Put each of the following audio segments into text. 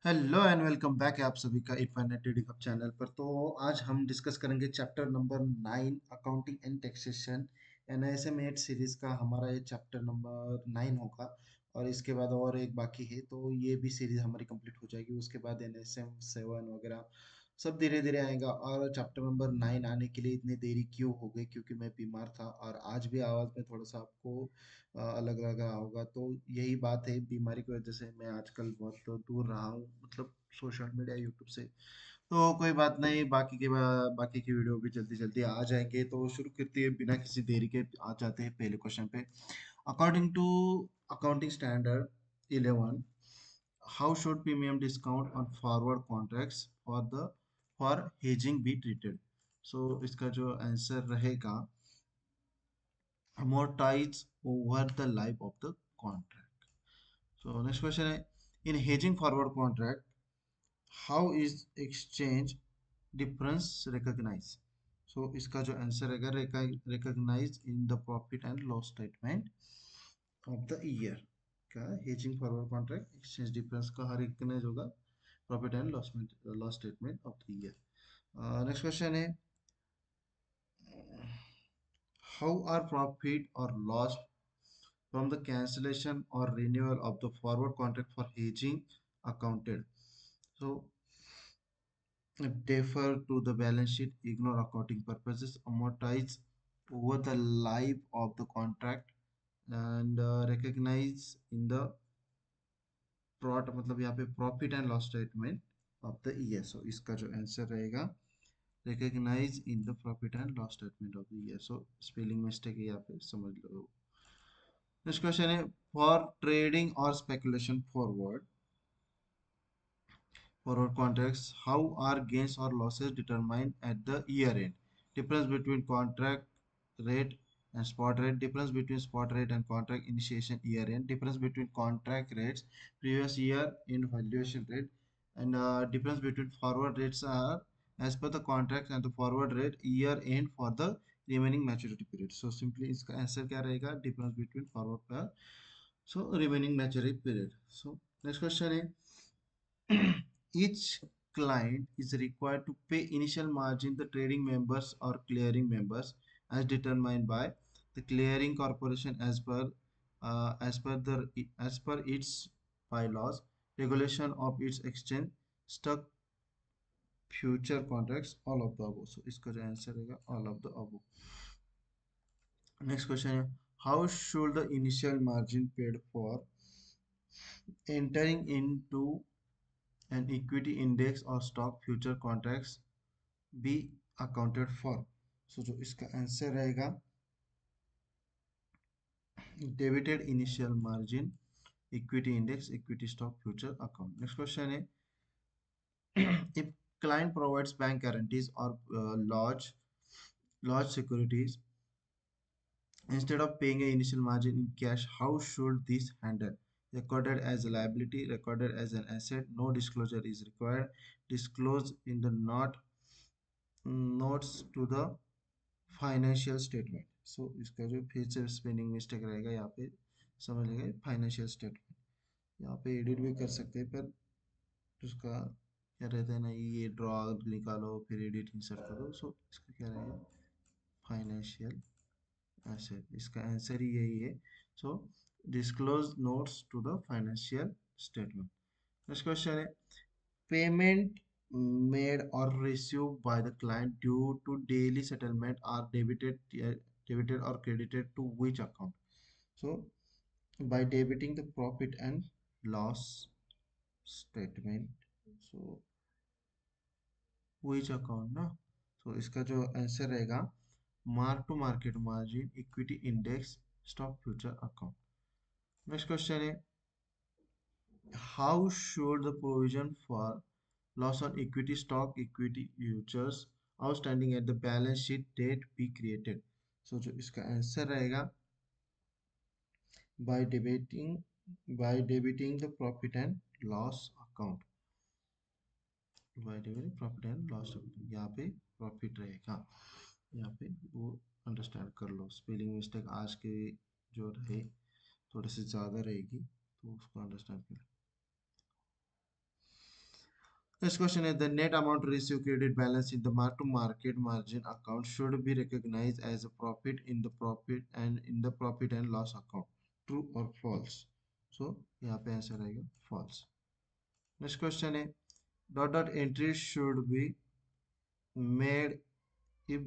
Hello and welcome back है आप सभी का इनफाइनाइट ट्रेडिंग हब चैनल पर। तो आज हम डिस्कस करेंगे chapter number 9 accounting and taxation. NISM 8 series का हमारा ये चैप्टर नंबर 9 होगा और इसके बाद और एक बाकी है, तो ये भी सीरीज हमारी कंप्लीट हो जाएगी। उसके बाद एनआईएसएम 7 वगैरह सब धीरे धीरे आएगा। और चैप्टर नंबर 9 आने के लिए इतनी देरी क्यों हो गई? क्योंकि मैं बीमार था और आज भी आवाज़ में थोड़ा सा आपको अलग लग रहा होगा। तो यही बात है, बीमारी की वजह से मैं आजकल बहुत दूर रहा हूँ, मतलब सोशल मीडिया यूट्यूब से। तो कोई बात नहीं, बाकी की वीडियो भी जल्दी जल्दी आ जाएंगे। तो शुरू करते हैं बिना किसी देरी के, आ जाते हैं पहले क्वेश्चन पे। According to accounting standard 11, how should premium discount on forward contracts for hedging be treated? So इसका जो आंसर रहेगा, amortize over the life of the contract. So next question है, in hedging forward contract, how is exchange difference recognized? So इसका जो answer रहेगा, recognize in the profit and loss statement of the year। क्या hedging forward contract exchange difference का हर recognize होगा profit and loss statement of the year। Next question है, how are profit or loss from the cancellation or renewal of the forward contract for hedging accounted? So defer to the balance sheet, ignore accounting purposes, amortize over the life of the contract, and recognize in the मतलब यहाँ पे profit and loss statement of the year. So इसका जो answer रहेगा, recognize in the profit and loss statement of the year। so spelling mistake है यहाँ पे, समझ लो। नेक्स्ट क्वेश्चन है, फॉर ट्रेडिंग और speculation forward contracts, how are gains or losses determined at the year end? Difference between contract rate and spot rate, difference between spot rate and contract initiation year end, difference between contract rates previous year in valuation rate, and difference between forward rates are as per the contract and the forward rate year end for the remaining maturity period। So simply इसका answer क्या रहेगा, difference between forward per so remaining maturity period। So next question है, each client is required to pay initial margin the trading members or clearing members as determined by the clearing corporation as per its bylaws, regulation of its exchange, stock, future contracts, all of the above। So इसका जो answer रहेगा all of the above। Next question है, how should the initial margin paid for entering into an equity index or stock future contracts be accounted for? So जो इसका answer रहेगा, debited initial margin, equity index, equity stock future account. Next question है, if client provides bank guarantees or large securities instead of paying a initial margin in cash, how should this handle? Recorded as a liability, recorded as an asset, no disclosure is required, disclosed in the notes to the financial statement. So इसका जो फिर से spelling mistake रहेगा यहाँ पे, समझ लेंगे financial statement. यहाँ पे एडिट भी कर सकते हैं, पर उसका क्या रहता है ना, ये ड्रॉ निकालो फिर एडिट इंसर्ट करो। सो इसका क्या रहेगा, फाइनेंशियल एसेट। इसका आंसर ही यही है। So disclose notes to the financial statement. Next question है, payment made or received by the client due to daily settlement are debited or credited to which account? So by debiting the profit and loss statement, so which account ना? So इसका जो answer रहेगा, mark to market margin, equity index, stock future account. Next question है, how should the provision for loss on equity stock, equity futures outstanding at the balance sheet date be created? So जो इसका answer रहेगा, by debiting the profit and loss account, by debiting profit and loss account। यहाँ पे profit रहेगा, यहाँ पे वो understand कर लो। स्पेलिंग मिस्टेक आज के जो रहे थोड़ी सी ज़्यादा रहेगी, तो उसको अंडरस्टैंड कर लो। Next question is the net amount received credit balance in the mark to market margin account should be recognized as a profit in the profit and loss account. True or false? So यहाँ पे answer आएगा false. Next question है dot entry should be made if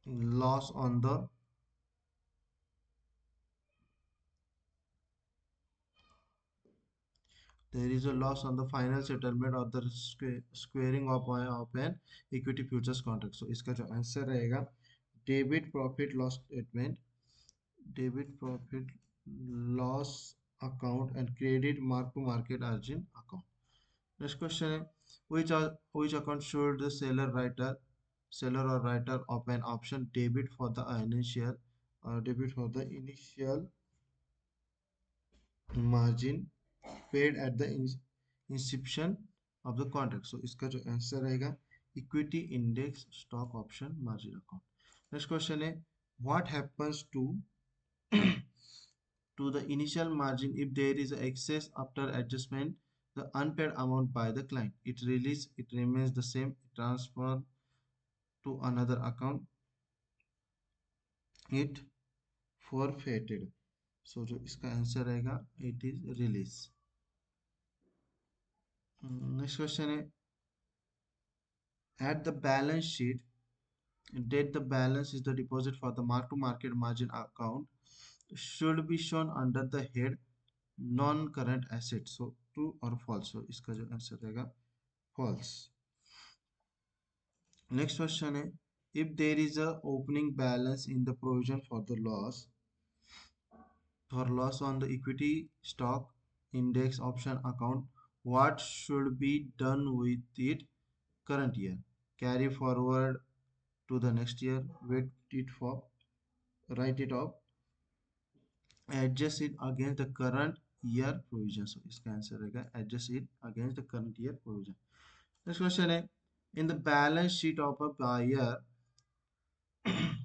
loss on the there is a loss on the final settlement or the squaring of an equity futures contract. So इसका जो answer रहेगा debit profit loss statement, debit profit loss account and credit mark to market margin account. Next question है which account should the seller or writer of an option debit for the initial margin paid at the inception of the contract. So इसका जो answer रहेगा equity index stock option margin account. Next question है what happens to the initial margin if there is excess after adjustment the unpaid amount by the client. It remains the same, transfer to another account, it forfeited. So जो इसका answer रहेगा it is release. Next question है at the balance sheet date the balance is the deposit for the mark to market margin account should be shown under the head non current asset. So true or false? So इसका जो answer रहेगा false. Next question है if there is a opening balance in the provision for loss on the equity stock index option account, what should be done with it current year? Carry forward to the next year, write it off, adjust it against the current year provision. So इसका answer रहेगा adjust it against the current year provision. Next question है in the balance sheet of a buyer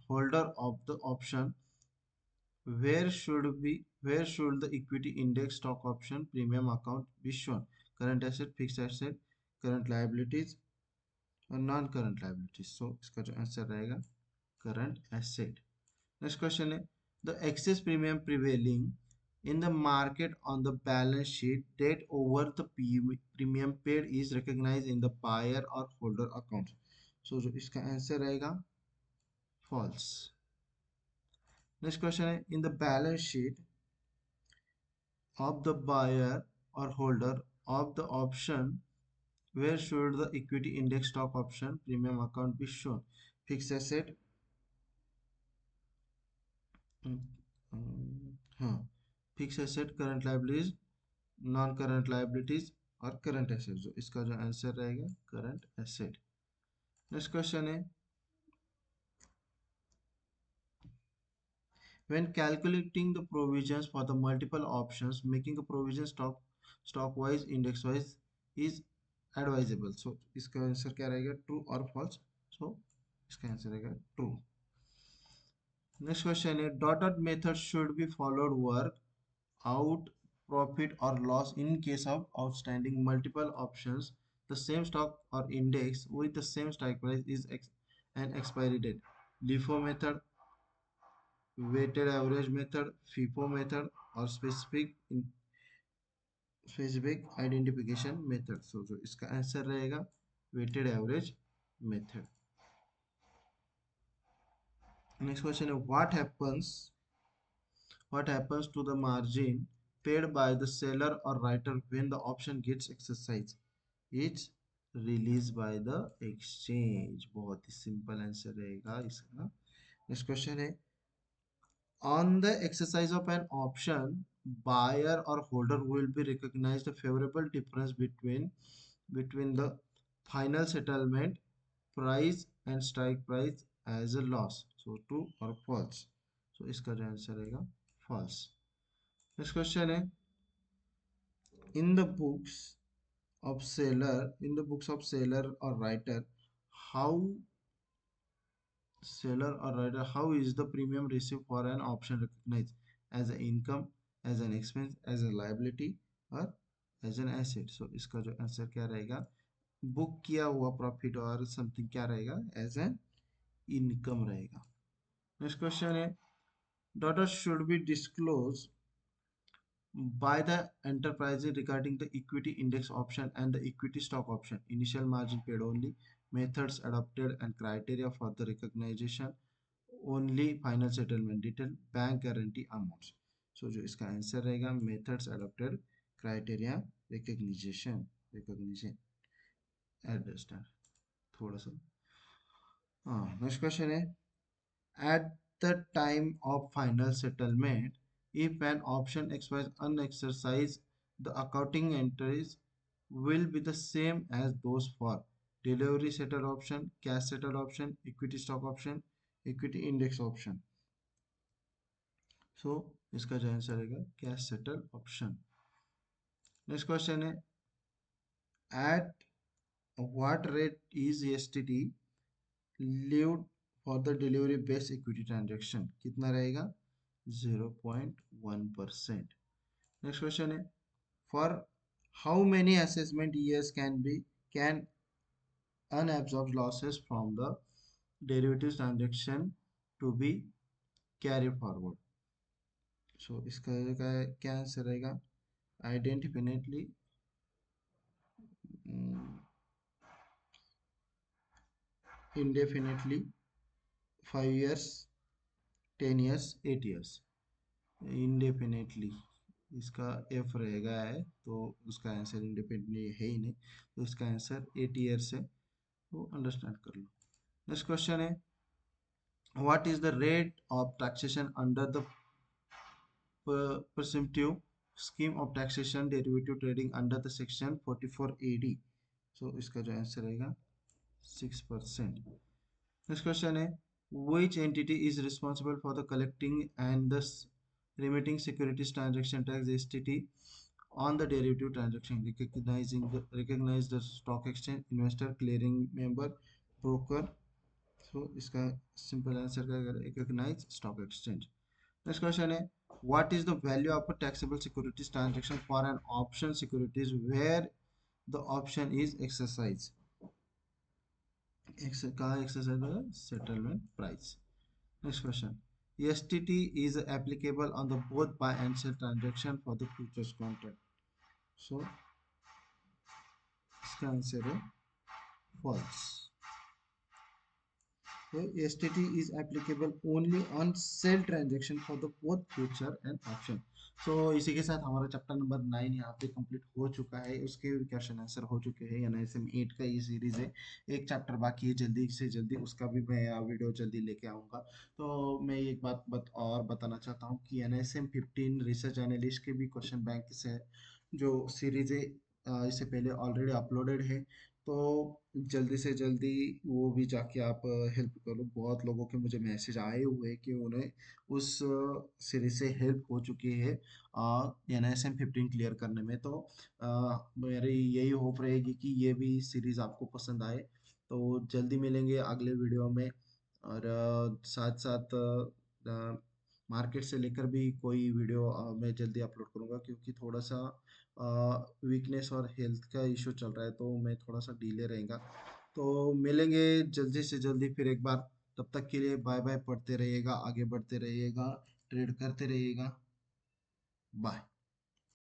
holder of the option where should the equity index stock option premium account be shown? Current asset, fixed asset, current liabilities और non current liabilities. So इसका जो answer रहेगा current asset. Next question है the excess premium prevailing in the market on the balance sheet date over the premium paid is recognized in the buyer or holder account. So जो इसका answer रहेगा false. Next question है in the balance sheet of the buyer or holder of the option where should the equity index stock option premium account be shown? Fixed asset, हाँ fixed asset, current liabilities, non current liabilities और current asset. जो इसका जो answer रहेगा current asset. Next question है when calculating the provisions for the multiple options making a provision stock wise index wise is advisable. So इसका answer क्या रहेगा true or false? So इसका आंसर रहेगा true. Next question है dotted method should be followed work out profit or loss in case of outstanding multiple options the same stock or index with the same strike price is an expiry date. LIFO method, weighted average method, FIFO method और specific identification method. So जो इसका answer रहेगा weighted average method. Next question है what happens to the margin paid by the seller or writer when the option gets exercised? It's released by the exchange. बहुत ही simple answer रहेगा इसका. Next question है on the exercise of an option buyer or holder will be recognized the favorable difference between the final settlement price and strike price as a loss. So true or false? So इसका जो answer रहेगा false. Next question है in the books of seller or writer how how is the premium received for an option recognized as an income, as an expense, as a liability or as an asset. So इसका जो answer क्या रहेगा, book किया हुआ profit और something क्या रहेगा, as an income रहेगा। नेक्स्ट क्वेश्चन है, data should be disclosed by the enterprise regarding the equity index option and the equity stock option. Initial margin paid only, methods adopted and criteria for the recognition, only final settlement detail, bank guarantee amounts. So जो इसका answer रहेगा, methods adopted, criteria, recognition understand थोड़ा सा। हाँ, next question है, at the time of final settlement, if an option expires unexercised, the accounting entries will be the same as those for delivery settled option, cash settled option, equity stock option, equity index option. So इसका जो answer रहेगा cash settle option. Next question है, at what rate is STT lived for the delivery based equity transaction? कितना रहेगा, 0.1%। Next question है, for how many assessment years can unabsorbed losses from the derivatives transaction to be carried forward? सो इसका क्या answer रहेगा, आइडेंटिफिनेटली indefinitely, 5 years, 10 years, 8 years। Indefinitely इसका F रहेगा है, तो उसका आंसर इंडेफिनेटली है ही नहीं, तो इसका आंसर 8 years है, तो अंडरस्टैंड कर लो। नेक्स्ट क्वेश्चन है, what is the rate of taxation under the presumptive scheme of taxation derivative trading under the section 44AD? सो इसका जो आंसर रहेगा 6%। नेक्स्ट क्वेश्चन है, which entity is responsible for the collecting and thus remitting securities transaction tax STT on the derivative transaction? Recognize the stock exchange, investor, clearing member, broker। So इसका simple answer क्या, recognise stock exchange. Next question है, what is the value of a taxable securities transaction for an option securities where the option is exercised? कहाँ exercise होगा, settlement price. Next question, STT is applicable on the both buy and sell transaction for the futures contract. सो इसका answer है false. So STT is applicable only on sell transaction for the both future and option. So इसी के साथ हमारा chapter number 9 यहाँ पे complete हो चुका है, उसके क्वेश्चन आंसर हो चुके हैं। NISM 8 का ये सीरीज है, एक चैप्टर बाकी है, जल्दी से जल्दी उसका भी मैं वीडियो जल्दी लेके आऊँगा। तो मैं एक बात और बताना चाहता हूँ कि NISM 15 रिसर्च एनालिस्ट के भी क्वेश्चन बैंक से जो सीरीज है इससे पहले ऑलरेडी अपलोडेड है, तो जल्दी से जल्दी वो भी जाके आप हेल्प करो। बहुत लोगों के मुझे मैसेज आए हुए हैं कि उन्हें उस सीरीज से हेल्प हो चुकी है NISM 15 क्लियर करने में। तो मेरी यही होप रहेगी कि ये भी सीरीज आपको पसंद आए। तो जल्दी मिलेंगे अगले वीडियो में, और साथ साथ मार्केट से लेकर भी कोई वीडियो मैं जल्दी अपलोड करूँगा, क्योंकि थोड़ा सा वीकनेस और हेल्थ का इशू चल रहा है, तो मैं थोड़ा सा डिले रहेगा। तो मिलेंगे जल्दी से जल्दी फिर एक बार, तब तक के लिए बाय बाय, पढ़ते रहिएगा, आगे बढ़ते रहिएगा, ट्रेड करते रहिएगा, बाय।